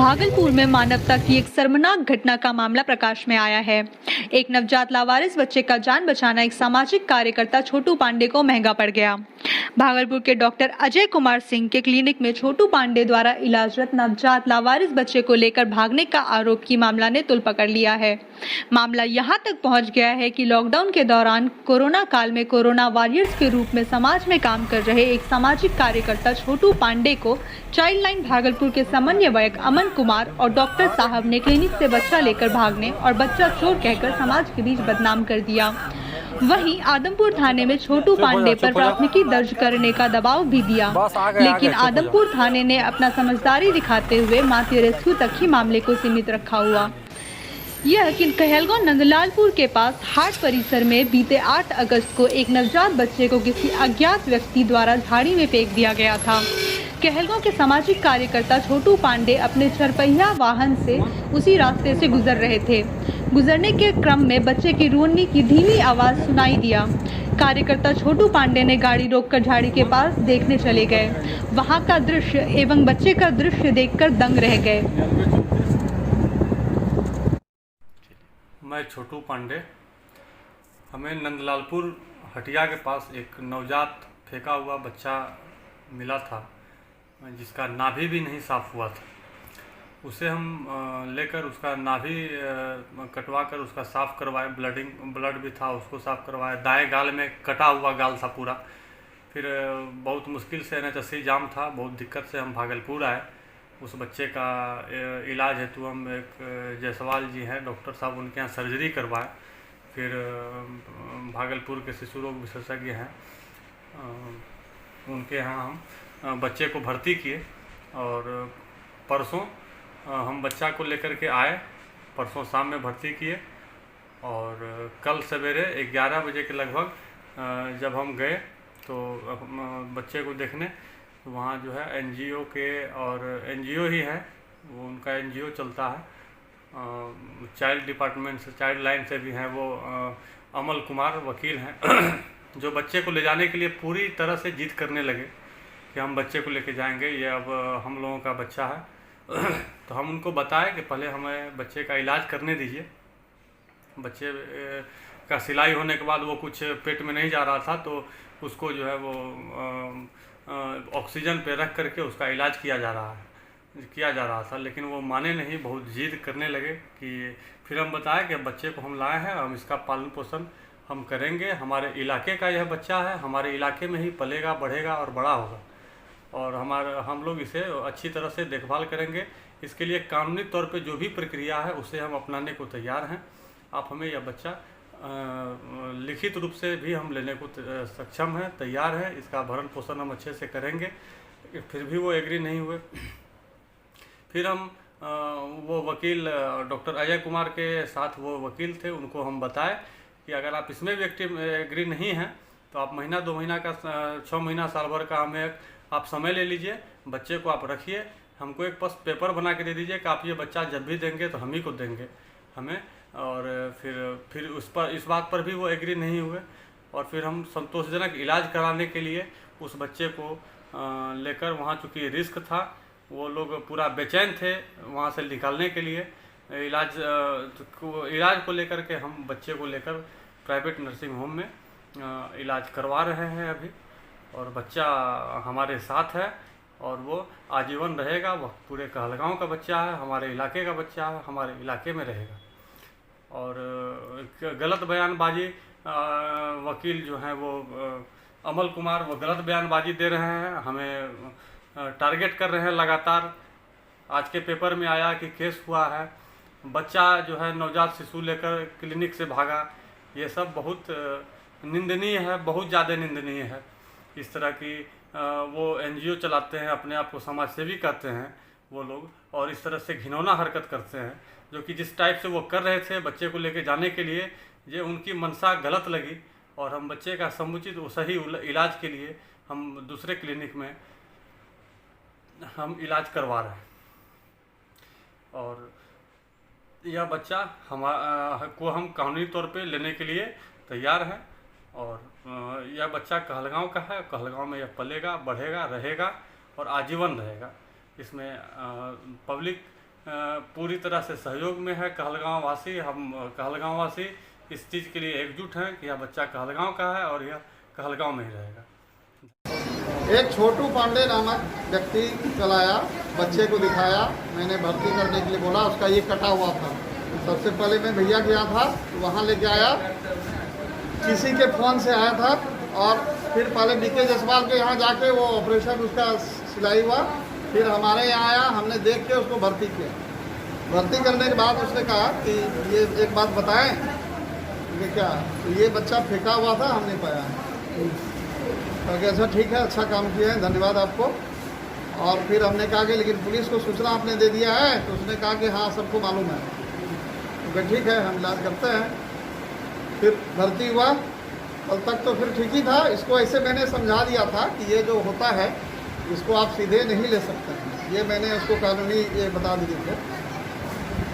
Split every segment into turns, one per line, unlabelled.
भागलपुर में मानवता की एक शर्मनाक घटना का मामला प्रकाश में आया है। एक नवजात लावारिस बच्चे का जान बचाना एक सामाजिक कार्यकर्ता छोटू पांडे को महंगा पड़ गया। भागलपुर के डॉक्टर अजय कुमार सिंह के क्लिनिक में छोटू पांडे द्वारा इलाजरत नवजात लावारिस बच्चे को लेकर भागने का आरोप की मामला ने तुल पकड़ लिया है। मामला यहां तक पहुंच गया है कि लॉकडाउन के दौरान कोरोना काल में कोरोना वॉरियर्स के रूप में समाज में काम कर रहे एक सामाजिक कार्यकर्ता छोटू पांडे को चाइल्ड लाइन भागलपुर के समन्वयक अमन कुमार और डॉक्टर साहब ने क्लिनिक से बच्चा लेकर भागने और बच्चा चोर कहकर समाज के बीच बदनाम कर दिया। वहीं आदमपुर थाने में छोटू पांडे पर प्राथमिकी दर्ज करने का दबाव भी दिया, लेकिन आदमपुर थाने ने अपना समझदारी दिखाते हुए माती रेस्क्यू तक ही मामले को सीमित रखा हुआ। यह कि कहलगांव नंदलालपुर के पास हाट परिसर में बीते 8 अगस्त को एक नवजात बच्चे को किसी अज्ञात व्यक्ति द्वारा झाड़ी में फेंक दिया गया था। कहलगांव के सामाजिक कार्यकर्ता छोटू पांडे अपने चरपहिया वाहन से उसी रास्ते से गुजर रहे थे। गुजरने के क्रम में बच्चे की रोने की धीमी आवाज सुनाई दिया। कार्यकर्ता छोटू पांडे ने गाड़ी रोककर झाड़ी के पास देखने चले गए। वहां का दृश्य एवं बच्चे का दृश्य देखकर दंग रह गए।
मैं छोटू पांडे, हमें नंदलालपुर हटिया के पास एक नवजात फेंका हुआ बच्चा मिला था, जिसका नाभि भी नहीं साफ हुआ था। उसे हम लेकर उसका नाभि कटवा कर उसका साफ़ करवाए, ब्लड भी था, उसको साफ़ करवाए। दाएं गाल में कटा हुआ गाल था पूरा। फिर बहुत मुश्किल से NHSC जाम था, बहुत दिक्कत से हम भागलपुर आए। उस बच्चे का इलाज हेतु हम एक जायसवाल जी हैं डॉक्टर साहब, उनके यहाँ सर्जरी करवाए। फिर भागलपुर के शिशु रोग विशेषज्ञ हैं, उनके यहाँ हम बच्चे को भर्ती किए और परसों हम बच्चा को लेकर के आए। परसों शाम में भर्ती किए और कल सवेरे 11 बजे के लगभग जब हम गए तो बच्चे को देखने, तो वहाँ जो है NGO के, और NGO ही है वो, उनका NGO चलता है, चाइल्ड डिपार्टमेंट से, चाइल्ड लाइन से भी हैं वो, अमल कुमार वकील हैं जो बच्चे को ले जाने के लिए पूरी तरह से जिद करने लगे कि हम बच्चे को लेके जाएंगे, ये अब हम लोगों का बच्चा है। तो हम उनको बताए कि पहले हमें बच्चे का इलाज करने दीजिए। बच्चे का सिलाई होने के बाद वो कुछ पेट में नहीं जा रहा था, तो उसको जो है वो ऑक्सीजन पे रख करके उसका इलाज किया जा रहा था, लेकिन वो माने नहीं, बहुत जिद करने लगे। कि फिर हम बताए कि बच्चे को हम लाए हैं, हम इसका पालन पोषण हम करेंगे, हमारे इलाके का यह बच्चा है, हमारे इलाके में ही पलेगा, बढ़ेगा और बड़ा होगा, और हम लोग इसे अच्छी तरह से देखभाल करेंगे। इसके लिए कानूनी तौर पे जो भी प्रक्रिया है उसे हम अपनाने को तैयार हैं। आप हमें यह बच्चा लिखित रूप से भी हम लेने को सक्षम हैं, तैयार हैं, इसका भरण पोषण हम अच्छे से करेंगे। फिर भी वो एग्री नहीं हुए। फिर हम वो वकील डॉक्टर अजय कुमार के साथ वो वकील थे, उनको हम बताए कि अगर आप इसमें भी एग्री नहीं हैं तो आप महीना 2 महीना का, 6 महीना साल भर का हमें आप समय ले लीजिए, बच्चे को आप रखिए, हमको एक बस पेपर बना के दे दीजिए कि आप ये बच्चा जब भी देंगे तो हम ही को देंगे हमें। और फिर इस बात पर भी वो एग्री नहीं हुए। और फिर हम संतोषजनक इलाज कराने के लिए उस बच्चे को लेकर, वहाँ चूँकि रिस्क था, वो लोग पूरा बेचैन थे वहाँ से निकालने के लिए। इलाज को लेकर के हम बच्चे को लेकर प्राइवेट नर्सिंग होम में इलाज करवा रहे हैं अभी, और बच्चा हमारे साथ है और वो आजीवन रहेगा। वह पूरे कहलगांव का बच्चा है, हमारे इलाके का बच्चा है, हमारे इलाके में रहेगा। और गलत बयानबाजी वकील जो हैं वो अमल कुमार, वो गलत बयानबाजी दे रहे हैं, हमें टारगेट कर रहे हैं लगातार। आज के पेपर में आया कि केस हुआ है, बच्चा जो है नवजात शिशु लेकर क्लिनिक से भागा। ये सब बहुत निंदनीय है, बहुत ज़्यादा निंदनीय है। इस तरह की वो NGO चलाते हैं, अपने आप को समाज सेवी कहते हैं वो लोग, और इस तरह से घिनौना हरकत करते हैं, जो कि जिस टाइप से वो कर रहे थे बच्चे को लेके जाने के लिए, ये उनकी मंशा गलत लगी। और हम बच्चे का समुचित सही इलाज के लिए हम दूसरे क्लिनिक में हम इलाज करवा रहे हैं। और यह बच्चा को हम कानूनी तौर पे लेने के लिए तैयार हैं। और यह बच्चा कहलगांव का है, कहलगांव में यह पलेगा, बढ़ेगा, रहेगा और आजीवन रहेगा। इसमें पब्लिक पूरी तरह से सहयोग में है कहलगांव वासी। हम कहलगांव वासी इस चीज़ के लिए एकजुट हैं कि यह बच्चा कहलगांव का है और यह कहलगांव में ही रहेगा।
एक छोटू पांडे नामक व्यक्ति कल आया, बच्चे को दिखाया, मैंने भर्ती करने के लिए बोला, उसका ये कटा हुआ था। सबसे पहले मैं भैया गया था, वहाँ लेके आया, किसी के फ़ोन से आया था, और फिर पहले बीके जसवाल के यहाँ जाके वो ऑपरेशन उसका सिलाई हुआ, फिर हमारे यहाँ आया, हमने देख के उसको भर्ती किया। भर्ती करने के बाद उसने कहा कि ये एक बात बताएं कि क्या, तो ये बच्चा फेंका हुआ था, हमने पाया। तो अच्छा ठीक है, अच्छा काम किया है, धन्यवाद आपको। और फिर हमने कहा कि लेकिन पुलिस को सूचना आपने दे दिया है? तो उसने कहा कि हाँ, सबको मालूम है। तो ठीक है, हम इलाज करते हैं। फिर भर्ती हुआ, कल तक तो फिर ठीक ही था। इसको ऐसे मैंने समझा दिया था कि ये जो होता है इसको आप सीधे नहीं ले सकते हैं, ये मैंने उसको कानूनी ये बता दिए थे।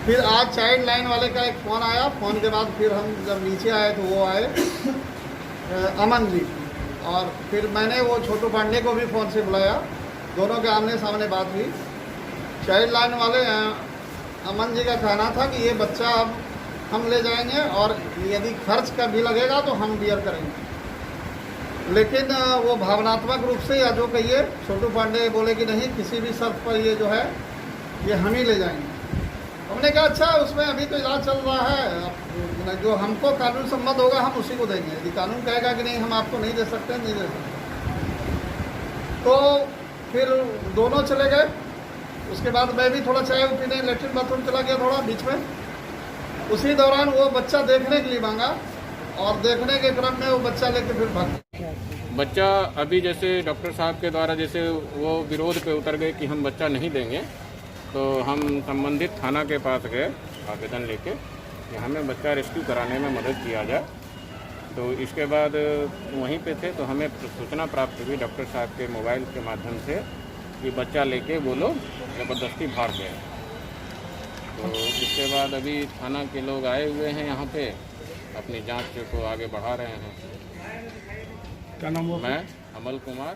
फिर आज चाइल्ड लाइन वाले का एक फ़ोन आया, फ़ोन के बाद फिर हम जब नीचे आए तो वो आए अमन जी, और फिर मैंने वो छोटू पांडे को भी फ़ोन से बुलाया, दोनों के आमने सामने बात हुई। चाइल्ड लाइन वाले अमन जी का कहना था कि ये बच्चा अब हम ले जाएंगे और यदि खर्च का भी लगेगा तो हम बियर करेंगे। लेकिन वो भावनात्मक रूप से या जो कहिए, छोटू पांडे बोले कि नहीं, किसी भी शर्त पर ये जो है ये हम ही ले जाएंगे। हमने कहा अच्छा, उसमें अभी तो इलाज चल रहा है, जो हमको कानून सम्मत होगा हम उसी को देंगे। यदि कानून कहेगा कि नहीं हम आपको नहीं दे सकते, नहीं दे सकते। तो फिर दोनों चले गए। उसके बाद मैं भी थोड़ा चाय पीने लेटरिन बाथरूम चला गया थोड़ा बीच में। उसी दौरान वो बच्चा देखने के लिए मांगा, और देखने के क्रम में वो बच्चा लेके फिर भाग गया।
बच्चा अभी जैसे डॉक्टर साहब के द्वारा जैसे वो विरोध पे उतर गए कि हम बच्चा नहीं देंगे, तो हम संबंधित थाना के पास गए आवेदन लेके कि हमें बच्चा रेस्क्यू कराने में मदद किया जाए। तो इसके बाद वहीं पे थे तो हमें सूचना प्राप्त हुई डॉक्टर साहब के मोबाइल के माध्यम से कि बच्चा लेके वो लोग ज़बरदस्ती भाग गए। तो इसके बाद अभी थाना के लोग आए हुए हैं यहाँ पे, अपनी जांच को आगे बढ़ा रहे हैं।
क्या नाम हुआ?
मैं अमल कुमार,